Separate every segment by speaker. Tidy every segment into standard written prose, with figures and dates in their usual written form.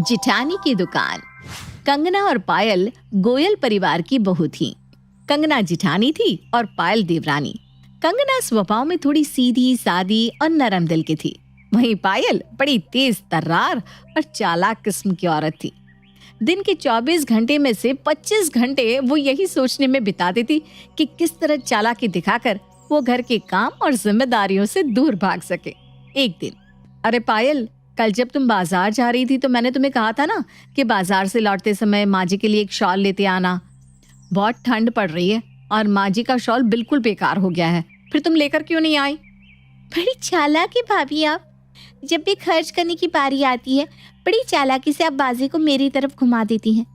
Speaker 1: जिठानी की दुकान। कंगना और पायल गोयल परिवार की बहू थी। कंगना जिठानी थी और पायल देवरानी। कंगना स्वभाव में थोड़ी सीधी सादी और नरम दिल की थी, वहीं पायल बड़ी तेज तर्रार और चालाक किस्म की औरत थी। दिन के 24 घंटे में से 25 घंटे वो यही सोचने में बिता देती कि किस तरह चालाकी दिखाकर वो घर के काम और जिम्मेदारियों से दूर भाग सके। एक दिन, अरे पायल, कल जब तुम बाजार जा रही थी तो मैंने तुम्हें कहा था ना कि बाजार से लौटते समय माँ जी के लिए एक शॉल लेते आना। बहुत ठंड पड़ रही है और माँ जी का शॉल बिल्कुल बेकार हो गया है, फिर तुम लेकर क्यों नहीं आई?
Speaker 2: बड़ी चालाक है भाभी आप। जब भी खर्च करने की बारी आती है बड़ी चालाकी से आप बाजी को मेरी तरफ घुमा देती हैं,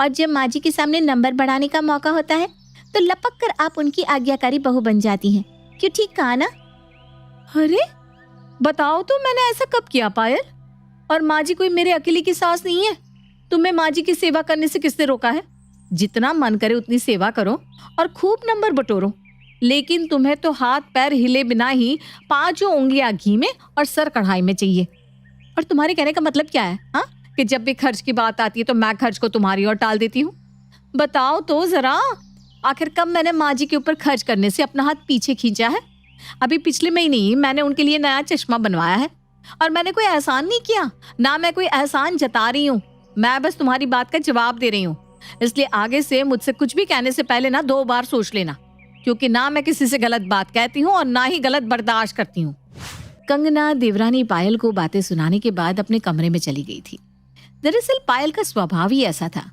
Speaker 2: और जब माँ जी के सामने नंबर बढ़ाने का मौका होता है तो लपक कर आप उनकी आज्ञाकारी बहू बन जाती हैं। क्यों, ठीक कहा ना?
Speaker 1: अरे बताओ तो, मैंने ऐसा कब किया पायल? और माँ जी कोई मेरे अकेले की सास नहीं है। तुम्हें माँ जी की सेवा करने से किसने रोका है? जितना मन करे उतनी सेवा करो और खूब नंबर बटोरो, लेकिन तुम्हें तो हाथ पैर हिले बिना ही 5 उंगलियां घी में और सर कढ़ाई में चाहिए। और तुम्हारे कहने का मतलब क्या है, हाँ? कि जब भी खर्च की बात आती है तो मैं खर्च को तुम्हारी ओर टाल देती हूँ। बताओ तो जरा, आखिर कब मैंने माँ जी के ऊपर खर्च करने से अपना हाथ पीछे खींचा है? अभी पिछले महीने ही मैंने उनके लिए नया चश्मा बनवाया है, और मैंने कोई एहसान नहीं किया, ना मैं कोई एहसान जता रही हूँ। मैं बस तुम्हारी बात का जवाब दे रही हूँ। इसलिए आगे से मुझसे कुछ भी कहने से पहले ना 2 बार सोच लेना, क्योंकि ना मैं किसी से गलत बात कहती हूँ और ना ही गलत बर्दाश्त करती हूँ। कंगना देवरानी पायल को बातें सुनाने के बाद अपने कमरे में चली गई थी। दरअसल पायल का स्वभाव ही ऐसा था,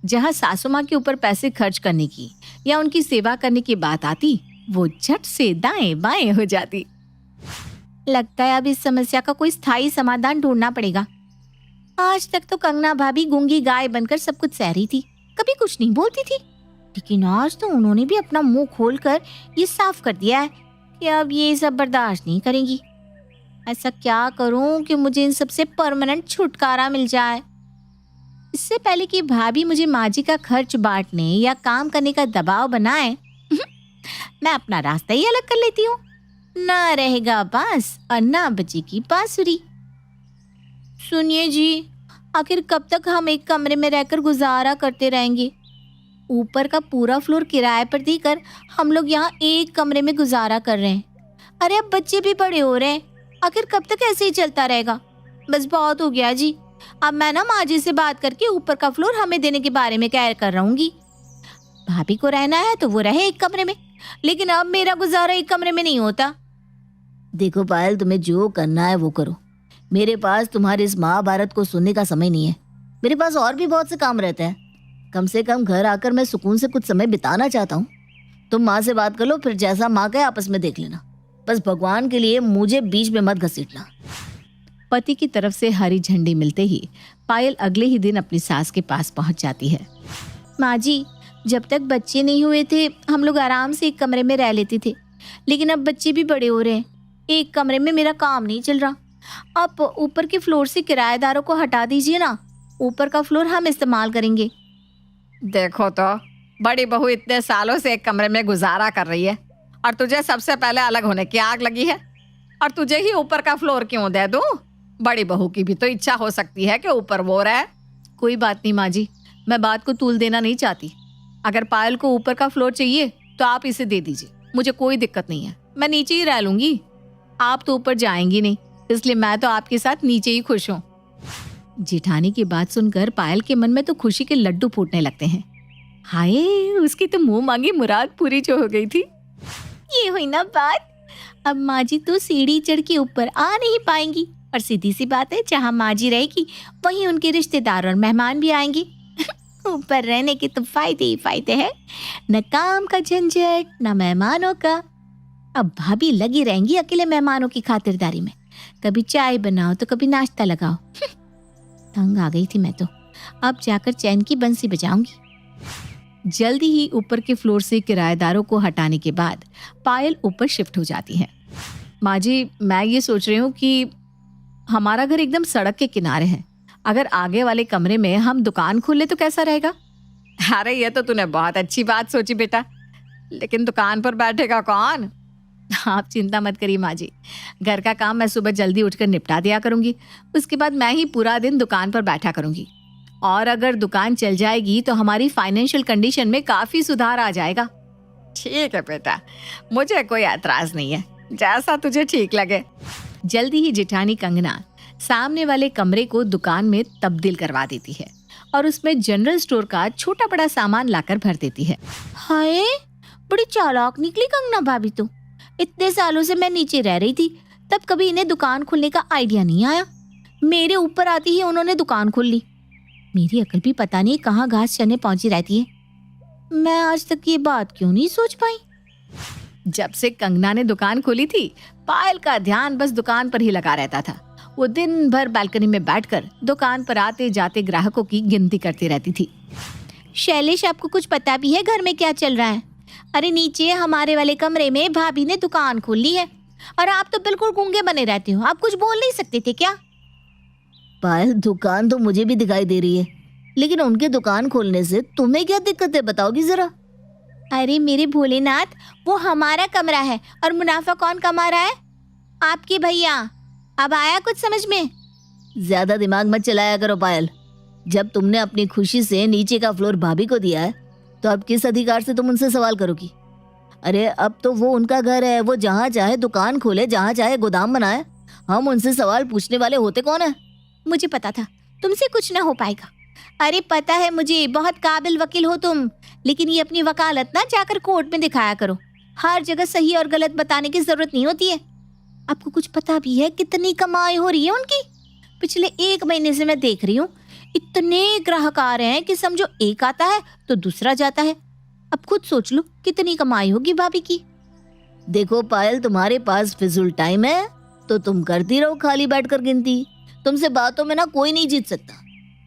Speaker 1: जहाँ सासू माँ के ऊपर पैसे खर्च करने की या उनकी सेवा करने की बात आती, वो झट से दाएं बाएं हो जाती।
Speaker 2: लगता है अब इस समस्या का कोई स्थायी समाधान ढूंढना पड़ेगा। आज तक तो कंगना भाभी गूंगी गाय बनकर सब कुछ सह रही थी, कभी कुछ नहीं बोलती थी, लेकिन आज तो उन्होंने भी अपना मुंह खोलकर ये साफ कर दिया है कि अब ये सब बर्दाश्त नहीं करेंगी। ऐसा क्या करूं कि मुझे इन सब से परमानेंट छुटकारा मिल जाए? इससे पहले कि भाभी मुझे माँ जी का खर्च बांटने या काम करने का दबाव बनाए, मैं अपना रास्ता ही अलग कर लेती हूँ। ना रहेगा बांस और ना बजेगी बांसुरी। सुनिए जी, आखिर कब तक हम एक कमरे में रहकर गुजारा करते रहेंगे? ऊपर का पूरा फ्लोर किराए पर देकर हम लोग यहाँ एक कमरे में गुजारा कर रहे हैं। अरे अब बच्चे भी बड़े हो रहे हैं, आखिर कब तक ऐसे ही चलता रहेगा? बस बहुत हो गया जी। अब मैं ना माँ जी से बात करके ऊपर का फ्लोर हमें देने के बारे में कह कर रहूंगी। भाभी को रहना है तो वो रहे एक कमरे में, लेकिन अब मेरा गुजारा एक कमरे में नहीं होता।
Speaker 3: देखो पायल, तुम्हें जो करना है वो करो। मेरे पास तुम्हारे इस महाभारत को सुनने का समय नहीं है। मेरे पास और भी बहुत से काम रहते हैं। कम से कम घर आकर मैं सुकून से कुछ समय बिताना चाहता हूँ। तुम माँ से बात कर लो, फिर जैसा माँ कहे आपस में देख लेना। बस भगवान के लिए मुझे बीच में मत घसीटना।
Speaker 1: पति की तरफ से हरी झंडी मिलते ही पायल अगले ही दिन अपनी सास के पास पहुंच जाती है।
Speaker 2: माँ जी, जब तक बच्चे नहीं हुए थे हम लोग आराम से एक कमरे में रह लेते थे, लेकिन अब बच्चे भी बड़े हो रहे हैं, एक कमरे में मेरा काम नहीं चल रहा। आप ऊपर के फ्लोर से किराएदारों को हटा दीजिए ना, ऊपर का फ्लोर हम इस्तेमाल करेंगे।
Speaker 1: देखो तो, बड़ी बहू इतने सालों से एक कमरे में गुजारा कर रही है और तुझे सबसे पहले अलग होने की आग लगी है, और तुझे ही ऊपर का फ्लोर क्यों दे दूं? बड़ी बहू की भी तो इच्छा हो सकती है कि ऊपर वो रहे। कोई बात नहीं माँ जी, मैं बात को तूल देना नहीं चाहती। अगर पायल को ऊपर का फ्लोर चाहिए तो आप इसे दे दीजिए, मुझे कोई दिक्कत नहीं है, मैं नीचे ही रह लूंगी। आप तो ऊपर जाएंगी नहीं, इसलिए मैं तो आपके साथ नीचे ही खुश हूँ। जेठानी की बात सुनकर पायल के मन में तो खुशी के लड्डू फूटने लगते हैं। हाय, उसकी तो मुंह मांगी मुराद पूरी जो हो गई थी।
Speaker 2: ये हुई ना बात। अब माँ जी तो सीढ़ी चढ़ के ऊपर आ नहीं पाएंगी, और सीधी सी बात है, जहाँ माँ जी रहेगी वहीं उनके रिश्तेदार और मेहमान भी आएंगे। ऊपर रहने के तो फायदे ही फायदे हैं, न काम का झंझट न मेहमानों का। अब भाभी लगी रहेंगी अकेले मेहमानों की खातिरदारी में, कभी चाय बनाओ तो कभी नाश्ता लगाओ। तंग आ गई थी मैं तो, अब जाकर चैन की बंसी बजाऊंगी।
Speaker 1: जल्दी ही ऊपर के फ्लोर से किराएदारों को हटाने के बाद पायल ऊपर शिफ्ट हो जाती है। माँ जी, मैं ये सोच रही हूँ कि हमारा घर एकदम सड़क के किनारे है, अगर आगे वाले कमरे में हम दुकान खोले तो कैसा रहेगा? अरे ये तो तूने बहुत अच्छी बात सोची बेटा, लेकिन दुकान पर बैठेगा कौन? आप चिंता मत करिए माँ जी, घर का काम मैं सुबह जल्दी उठकर निपटा दिया करूंगी। उसके बाद मैं ही पूरा दिन दुकान पर बैठा करूंगी। और अगर दुकान चल जाएगी तो हमारी फाइनेंशियल कंडीशन में काफी सुधार आ जाएगा। ठीक है बेटा, मुझे कोई एतराज नहीं है, जैसा तुझे ठीक लगे। जल्दी ही जेठानी कंगना सामने वाले कमरे को दुकान में तब्दील करवा देती है और उसमें जनरल स्टोर का छोटा बड़ा सामान लाकर भर देती है।
Speaker 2: हाय, बड़ी चालाक निकली कंगना भाभी तो। इतने सालों से मैं नीचे रह रही थी, तब कभी इन्हें दुकान खोलने का आइडिया नहीं आया। मेरे ऊपर आती ही उन्होंने दुकान खोल ली। मेरी अकल भी पता नहीं कहाँ घास चरने पहुंची रहती है। मैं आज तक ये बात क्यों नहीं सोच पाई।
Speaker 1: जब से कंगना ने दुकान खोली थी, पायल का ध्यान बस दुकान पर ही लगा रहता था। वो दिन भर बालकनी में बैठकर दुकान पर आते जाते ग्राहकों की गिनती करती रहती थी।
Speaker 2: शैलेश, आपको कुछ पता भी है घर में क्या चल रहा है? अरे नीचे हमारे वाले कमरे में भाभी ने दुकान खोल ली है और आप तो बिल्कुल गूंगे बने रहते हो। आप कुछ बोल नहीं सकते थे क्या?
Speaker 3: पायल, दुकान तो मुझे भी दिखाई दे रही है, लेकिन उनके दुकान खोलने से तुम्हें क्या दिक्कत है, बताओगी जरा?
Speaker 2: अरे मेरे भोलेनाथ, वो हमारा कमरा है और मुनाफा कौन कमा रहा है? आपके भैया। अब आया कुछ समझ में?
Speaker 3: ज्यादा दिमाग मत चलाया करो पायल। जब तुमने अपनी खुशी से नीचे का फ्लोर भाभी को दिया है, तो अब किस अधिकार से तुम उनसे सवाल करोगी? अरे अब तो वो उनका घर है, वो जहाँ चाहे दुकान खोले, जहाँ चाहे गोदाम बनाए। हम उनसे सवाल पूछने वाले होते कौन है?
Speaker 2: मुझे पता था तुमसे कुछ ना हो पाएगा। अरे पता है मुझे, बहुत काबिल वकील हो तुम, लेकिन ये अपनी वकालत ना जाकर कोर्ट में दिखाया करो। हर जगह सही और गलत बताने की जरूरत नहीं होती है। आपको कुछ पता भी है कितनी कमाई हो रही है उनकी? पिछले 1 महीने से मैं देख रही हूँ, इतने ग्राहक आ रहे हैं कि समझो एक आता है तो दूसरा जाता है। अब खुद सोच लो कितनी कमाई होगी भाभी की।
Speaker 3: देखो पायल, तुम्हारे पास फिजूल टाइम है तो तुम करती रहो खाली बैठकर गिनती। तुमसे बातों में ना कोई नहीं जीत सकता।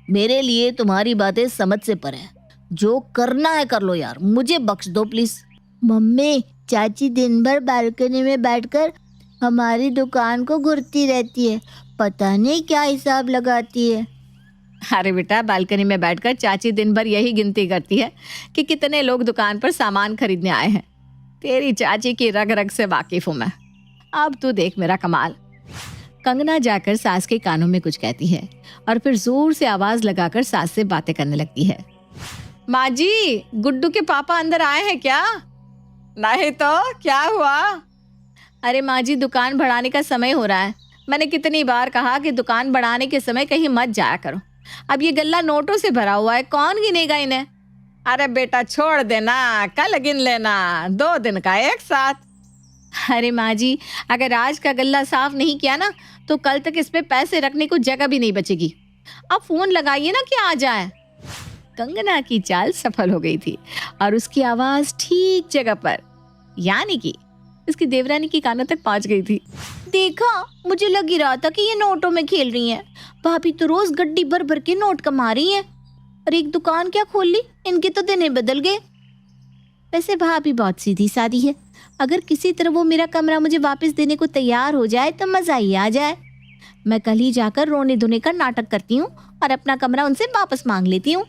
Speaker 3: मेरे लिए तुम्हारी बातें समझ से परे है। जो करना है कर लो यार, मुझे बख्श दो प्लीज।
Speaker 2: मम्मी, चाची दिन भर बालकनी में बैठकर हमारी दुकान को घुरती रहती है, पता नहीं क्या हिसाब लगाती है।
Speaker 1: अरे बेटा, बालकनी में बैठकर चाची दिन भर यही गिनती करती है कि कितने लोग दुकान पर सामान खरीदने आए हैं। तेरी चाची की रग रग से वाकिफ हूं मैं। अब तू देख मेरा कमाल। कंगना जाकर सास के कानों में कुछ कहती है और फिर जोर से आवाज लगाकर सास से बातें करने लगती है। माँ जी, गुड्डू के पापा अंदर आए हैं क्या? नहीं तो क्या हुआ? अरे माँ जी, दुकान बढ़ाने का समय हो रहा है। मैंने कितनी बार कहा कि दुकान बढ़ाने के समय कहीं मत जाया करो। अब ये गल्ला नोटों से भरा हुआ है, कौन गिनेगा इन्हें? अरे बेटा छोड़ देना, कल गिन लेना, 2 दिन का एक साथ। अरे माँ जी, अगर आज का गल्ला साफ नहीं किया ना तो कल तक इस पे पैसे रखने को जगह भी नहीं बचेगी। अब फोन लगाइए ना कि आ जाए। कंगना की चाल सफल हो गई थी और उसकी आवाज ठीक जगह पर, यानी कि उसकी देवरानी की कानों तक पहुंच गई थी।
Speaker 2: देखा, मुझे लग ही रहा था कि ये नोटों में खेल रही हैं। भाभी तो रोज गड्डी भर भर के नोट कमा रही हैं और एक दुकान क्या खोल ली, इनके तो दिन ही बदल गए। वैसे भाभी बहुत सीधी सादी है। अगर किसी तरह वो मेरा कमरा मुझे वापस देने को तैयार हो जाए तो मजा ही आ जाए। मैं कल ही जाकर रोने धोने का नाटक करती हूँ और अपना कमरा उनसे वापस मांग लेती हूँ।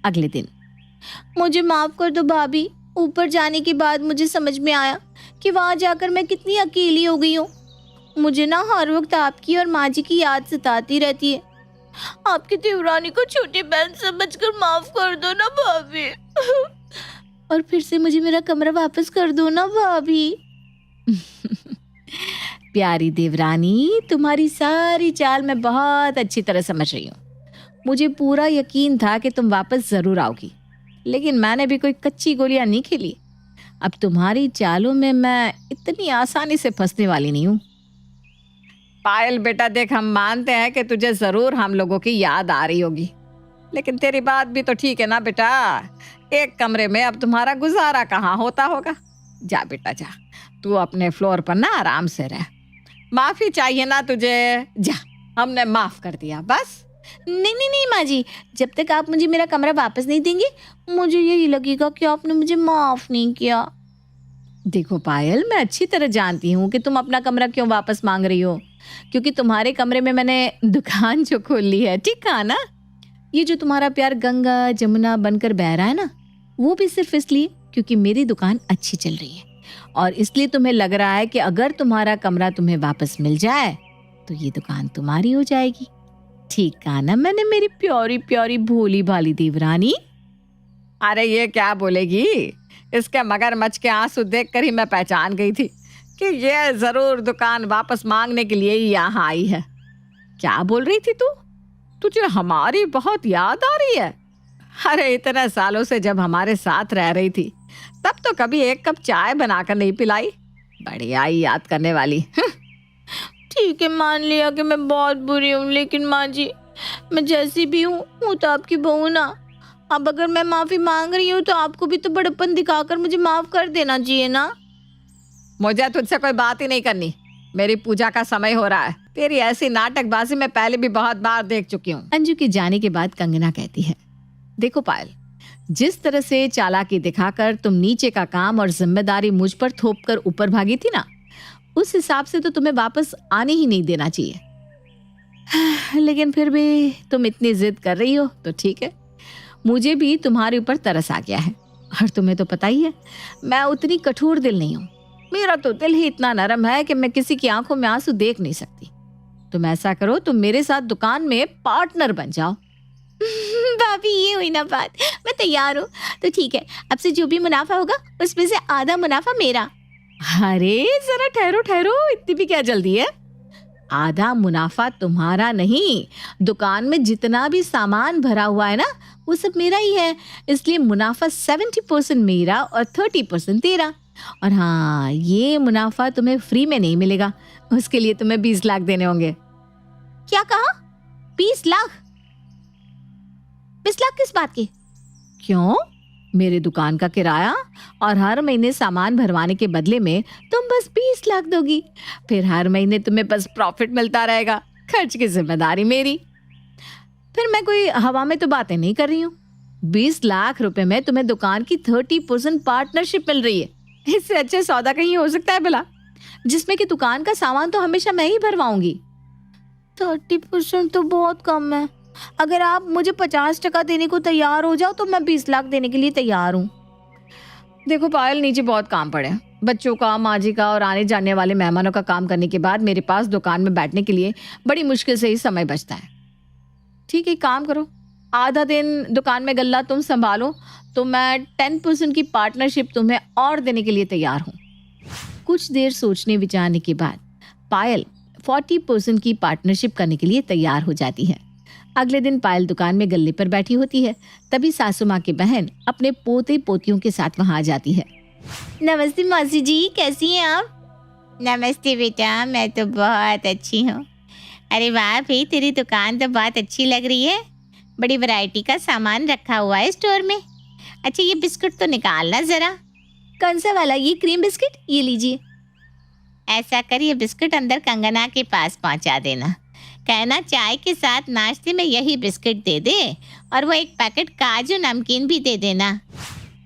Speaker 1: अगले दिन,
Speaker 2: मुझे माफ कर दो भाभी। ऊपर जाने के बाद मुझे समझ में आया कि वहां जाकर मैं कितनी अकेली हो गई हूँ। मुझे ना हर वक्त आपकी और माँ जी की याद सताती रहती है। आपकी देवरानी को छोटी बहन समझकर माफ कर दो ना भाभी। और फिर से मुझे मेरा कमरा वापस कर दो ना भाभी।
Speaker 1: प्यारी देवरानी, तुम्हारी सारी चाल मैं बहुत अच्छी तरह समझ रही हूँ। मुझे पूरा यकीन था कि तुम वापस जरूर आओगी, लेकिन मैंने भी कोई कच्ची गोलियां नहीं खेली। अब तुम्हारी चालों में मैं इतनी आसानी से फंसने वाली नहीं हूँ। पायल बेटा देख, हम मानते हैं कि तुझे जरूर हम लोगों की याद आ रही होगी, लेकिन तेरी बात भी तो ठीक है ना बेटा। एक कमरे में अब तुम्हारा गुजारा कहाँ होता होगा। जा बेटा जा, तू अपने फ्लोर पर ना आराम से रह। माफी चाहिए ना तुझे, जा, हमने माफ कर दिया बस।
Speaker 2: नहीं नहीं नहीं माँ जी, जब तक आप मुझे मेरा कमरा वापस नहीं देंगे मुझे यही लगेगा कि आपने मुझे माफ नहीं किया।
Speaker 1: देखो पायल, मैं अच्छी तरह जानती हूँ कि तुम अपना कमरा क्यों वापस मांग रही हो, क्योंकि तुम्हारे कमरे में मैंने दुकान जो खोल ली है, ठीक कहा ना? ये जो तुम्हारा प्यार गंगा जमुना बनकर बह रहा है ना, वो भी सिर्फ इसलिए क्योंकि मेरी दुकान अच्छी चल रही है और इसलिए तुम्हें लग रहा है कि अगर तुम्हारा कमरा तुम्हें वापस मिल जाए तो ये दुकान तुम्हारी हो जाएगी। ठीक कहा ना मैंने मेरी प्यारी प्यारी भोली भाली देवरानी? अरे ये क्या बोलेगी, इसके मगरमच्छ के आंसू देखकर ही मैं पहचान गई थी कि ये जरूर दुकान वापस मांगने के लिए ही यहाँ आई है। क्या बोल रही थी तू? तुझे हमारी बहुत याद आ रही है? अरे इतने सालों से जब हमारे साथ रह रही थी तब तो कभी एक कप चाय बनाकर नहीं पिलाई। बढ़िया ही याद करने वाली।
Speaker 2: ठीक है, मान लिया कि मैं बहुत बुरी हूँ, लेकिन माँ जी मैं जैसी भी हूँ तो आपकी बहू ना। अब अगर मैं माफी मांग रही हूँ तो आपको भी तो बड़प्पन दिखाकर मुझे माफ कर देना चाहिए ना।
Speaker 1: मुझे तुझसे कोई बात ही नहीं करनी। मेरी पूजा का समय हो रहा है। तेरी ऐसी नाटकबाजी मैं पहले भी बहुत बार देख चुकी हूँ। अंजू के जाने के बाद कंगना कहती है, देखो पायल, जिस तरह से चालाकी दिखाकर तुम नीचे का काम और जिम्मेदारी मुझ पर थोप कर ऊपर भागी थी ना, उस हिसाब से तो तुम्हें वापस आने ही नहीं देना चाहिए। लेकिन फिर भी तुम इतनी जिद कर रही हो तो ठीक है, मुझे भी तुम्हारे ऊपर तरस आ गया है। और तुम्हें तो पता ही है मैं उतनी कठोर दिल नहीं हूँ। मेरा तो दिल ही इतना नरम है कि मैं किसी की आंखों में आंसू देख नहीं सकती। तुम ऐसा करो, तुम मेरे साथ दुकान में पार्टनर बन जाओ।
Speaker 2: भाभी ये हुई ना बात, मैं तैयार हूँ। तो ठीक है, अब से जो भी मुनाफा होगा उसमें से आधा मुनाफा मेरा।
Speaker 1: अरे जरा ठहरो ठहरो, इतनी भी क्या जल्दी है? आधा मुनाफा तुम्हारा नहीं, दुकान में जितना भी सामान भरा हुआ है ना वो सब मेरा ही है। इसलिए मुनाफा 70% मेरा और 30% तेरा। और हाँ, ये मुनाफा तुम्हें फ्री में नहीं मिलेगा, उसके लिए तुम्हें 20 लाख देने होंगे।
Speaker 2: क्या कहा? 20 लाख? 20 लाख किस बात के?
Speaker 1: क्यों? मेरे दुकान का किराया और हर महीने सामान भरवाने के बदले में तुम बस 20 लाख दोगी। फिर हर महीने तुम्हें बस प्रॉफिट मिलता रहेगा, खर्च की जिम्मेदारी मेरी। फिर मैं कोई हवा में तो बातें नहीं कर रही हूँ। 20 लाख रुपए में तुम्हें दुकान की 30% पार्टनरशिप मिल रही है। इससे अच्छा सौदा कहीं हो सकता है भला, जिसमें कि दुकान का सामान तो हमेशा मैं ही भरवाऊंगी।
Speaker 2: 30% तो बहुत कम है। अगर आप मुझे 50% देने को तैयार हो जाओ तो मैं 20 लाख देने के लिए तैयार हूँ।
Speaker 1: देखो पायल, नीचे बहुत काम पड़े हैं, बच्चों का, माँ जी का और आने जाने वाले मेहमानों का काम करने के बाद मेरे पास दुकान में बैठने के लिए बड़ी मुश्किल से ही समय बचता है। ठीक है, काम करो, आधा दिन दुकान में गल्ला तुम संभालो तो मैं 10% की पार्टनरशिप तुम्हें और देने के लिए तैयार हूँ। कुछ देर सोचने विचारने के बाद पायल 40% की पार्टनरशिप करने के लिए तैयार हो जाती है। अगले दिन पायल दुकान में गल्ले पर बैठी होती है, तभी सासू माँ की बहन अपने पोते पोतियों के साथ वहां आ जाती है।
Speaker 2: नमस्ते मौसी जी, कैसी हैं आप? नमस्ते बेटा, मैं तो बहुत अच्छी हूँ। अरे वाह भाई, तेरी दुकान तो बहुत अच्छी लग रही है। बड़ी वैरायटी का सामान रखा हुआ है स्टोर में। अच्छा ये बिस्कुट तो निकालना जरा। कौन सा वाला? ये क्रीम बिस्किट, ये लीजिए। ऐसा कर, ये बिस्कुट अंदर कंगना के पास पहुंचा देना। कहना चाय के साथ नाश्ते में यही बिस्किट दे दे और वो एक पैकेट काजू नमकीन भी दे देना।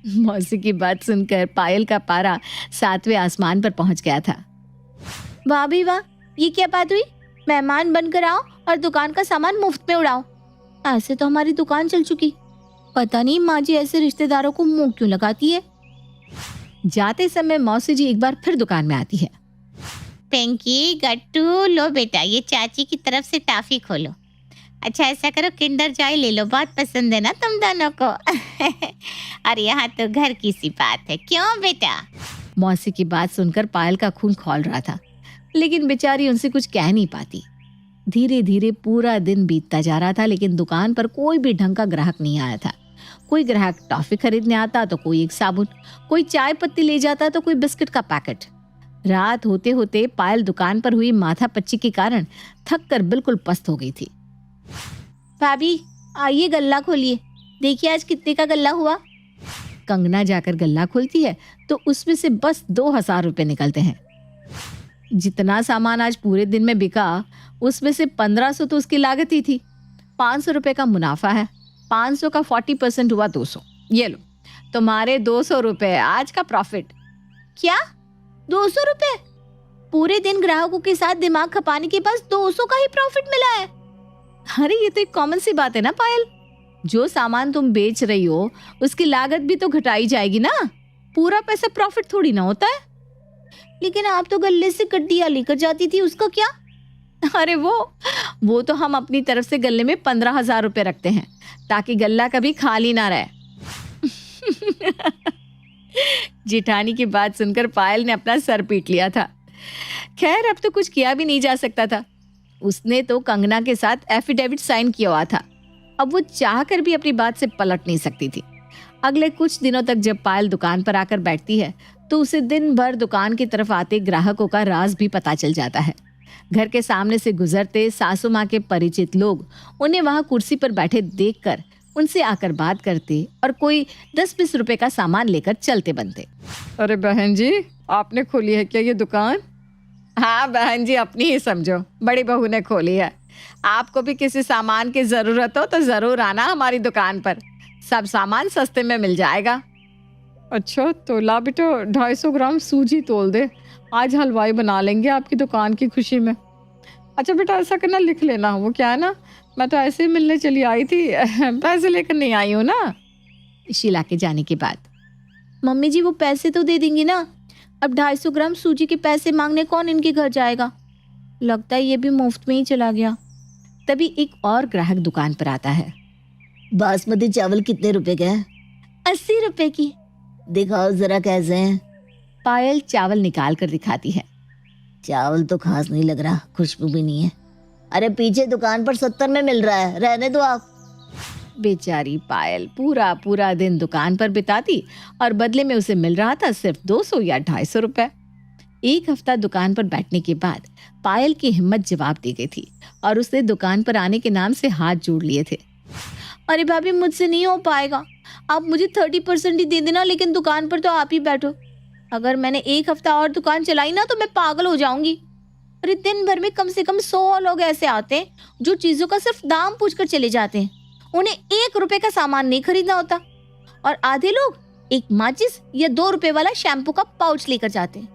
Speaker 1: मौसी की बात सुनकर पायल का पारा 7वें आसमान पर पहुंच गया था।
Speaker 2: वाह भी वाह, ये क्या बात हुई? मेहमान बनकर आओ और दुकान का सामान मुफ्त में उड़ाओ। ऐसे तो हमारी दुकान चल चुकी। पता नहीं माँ जी ऐसे रिश्तेदारों को मुंह क्यों लगाती है।
Speaker 1: जाते समय मौसी जी एक बार फिर दुकान में आती है।
Speaker 2: पिंकी, गट्टू, लो बेटा ये चाची की तरफ से टॉफी खोलो। अच्छा ऐसा करो, किंडर जॉय ले लो, बहुत पसंद है ना तुम दोनों को। और यहाँ तो घर की सी बात है, क्यों बेटा?
Speaker 1: मौसी की बात सुनकर पायल का खून खौल रहा था, लेकिन बेचारी उनसे कुछ कह नहीं पाती। धीरे धीरे पूरा दिन बीतता जा रहा था, लेकिन दुकान पर कोई भी ढंग का ग्राहक नहीं आया था। कोई ग्राहक टॉफी खरीदने आता तो कोई एक साबुन, कोई चाय पत्ती ले जाता तो कोई बिस्किट का पैकेट। रात होते होते पायल दुकान पर हुई माथा पच्ची के कारण थक कर बिल्कुल पस्त हो गई थी।
Speaker 2: भाभी आइए गल्ला खोलिए, देखिए आज कितने का गल्ला हुआ।
Speaker 1: कंगना जाकर गल्ला खोलती है तो उसमें से बस 2000 रुपए निकलते हैं। जितना सामान आज पूरे दिन में बिका उसमें से 1500 तो उसकी लागत ही थी। 500 रुपए का मुनाफा है, 500 का 40% हुआ 200। ये लो तुम्हारे 200 रुपए आज का प्रॉफिट।
Speaker 2: क्या 200 रुपए? पूरे दिन ग्राहकों के साथ दिमाग खपाने के पास 200 का ही प्रॉफिट मिला है।
Speaker 1: अरे ये तो एक कॉमन सी बात है ना पायल, जो सामान तुम बेच रही हो उसकी लागत भी तो घटाई जाएगी ना, पूरा पैसा प्रॉफिट थोड़ी ना होता है।
Speaker 2: लेकिन आप तो गले से कड्डियाँ लेकर जाती थी, उसका क्या?
Speaker 1: अरे वो तो हम अपनी तरफ से गले में 15,000 रुपए रखते हैं ताकि गल्ला कभी खाली ना रहे। जेठानी की बात सुनकर पायल ने अपना सर पीट लिया था। खैर अब तो कुछ किया भी नहीं जा सकता था। उसने तो कंगना के साथ एफिडेविट साइन किया हुआ था। अब वो चाहकर भी अपनी बात से पलट नहीं सकती थी। अगले कुछ दिनों तक जब पायल दुकान पर आकर बैठती है तो उसे दिन भर दुकान की तरफ आते ग्राहकों का राज भी पता चल जाता है। घर के सामने से गुजरते सासू माँ के परिचित लोग उन्हें वहां कुर्सी पर बैठे देखकर उनसे आकर बात करते और कोई 10-20 रुपए का सामान लेकर चलते बनते। अरे बहन जी, आपने खोली है क्या ये दुकान? हाँ बहन जी, अपनी ही समझो, बड़ी बहू ने खोली है। आपको भी किसी सामान की जरूरत हो तो जरूर आना हमारी दुकान पर, सब सामान सस्ते में मिल जाएगा। अच्छा तो ला बेटा 250 ग्राम सूजी तोल दे, आज हलवाई बना लेंगे आपकी दुकान की खुशी में। अच्छा बेटा ऐसा करना, लिख लेना। वो क्या है ना, मैं तो ऐसे ही मिलने चली आई थी, पैसे लेकर नहीं आई हूँ ना। शीला के जाने के बाद
Speaker 2: मम्मी जी वो पैसे तो दे देंगी ना? अब 250 ग्राम सूजी के पैसे मांगने कौन इनके घर जाएगा? लगता है ये भी मुफ्त में ही चला गया।
Speaker 1: तभी एक और ग्राहक दुकान पर आता है।
Speaker 3: बासमती चावल कितने रुपए के हैं?
Speaker 2: 80 रुपए की।
Speaker 3: दिखाओ जरा कैसे हैं।
Speaker 1: पायल चावल निकाल कर दिखाती है।
Speaker 3: चावल तो खास नहीं लग रहा, खुशबू भी नहीं है। अरे पीछे दुकान पर 70 में मिल रहा है, रहने दो आप।
Speaker 1: बेचारी पायल पूरा दिन दुकान पर बिताती और बदले में उसे मिल रहा था सिर्फ 200 या 250 रुपए। एक हफ्ता दुकान पर बैठने के बाद पायल की हिम्मत जवाब दी गई थी और उसने दुकान पर आने के नाम से हाथ जोड़ लिए थे।
Speaker 2: अरे भाभी मुझसे नहीं हो पाएगा, आप मुझे 30% ही दे देना, लेकिन दुकान पर तो आप ही बैठो। अगर मैंने एक हफ्ता और दुकान चलाई ना तो मैं पागल हो जाऊंगी। अरे दिन भर में कम से कम 100 लोग ऐसे आते हैं जो चीजों का सिर्फ दाम पूछकर चले जाते हैं, उन्हें 1 रुपए का सामान नहीं खरीदना होता। और आधे लोग एक माचिस या 2 रुपए वाला शैम्पू का पाउच लेकर जाते हैं।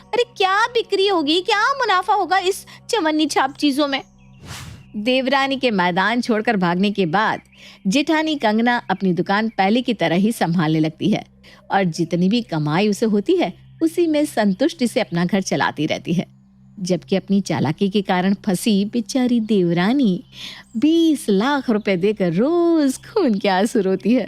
Speaker 2: अरे क्या बिक्री होगी, क्या मुनाफा होगा इस चवन्नी छाप चीजों में।
Speaker 1: देवरानी के मैदान छोड़कर भागने के बाद जेठानी कंगना अपनी दुकान पहले की तरह ही संभालने लगती है और जितनी भी कमाई उसे होती है उसी में संतुष्टि से अपना घर चलाती रहती है। जबकि अपनी चालाकी के कारण फंसी बेचारी देवरानी 20 लाख रुपए देकर रोज खून के आंसू रोती है।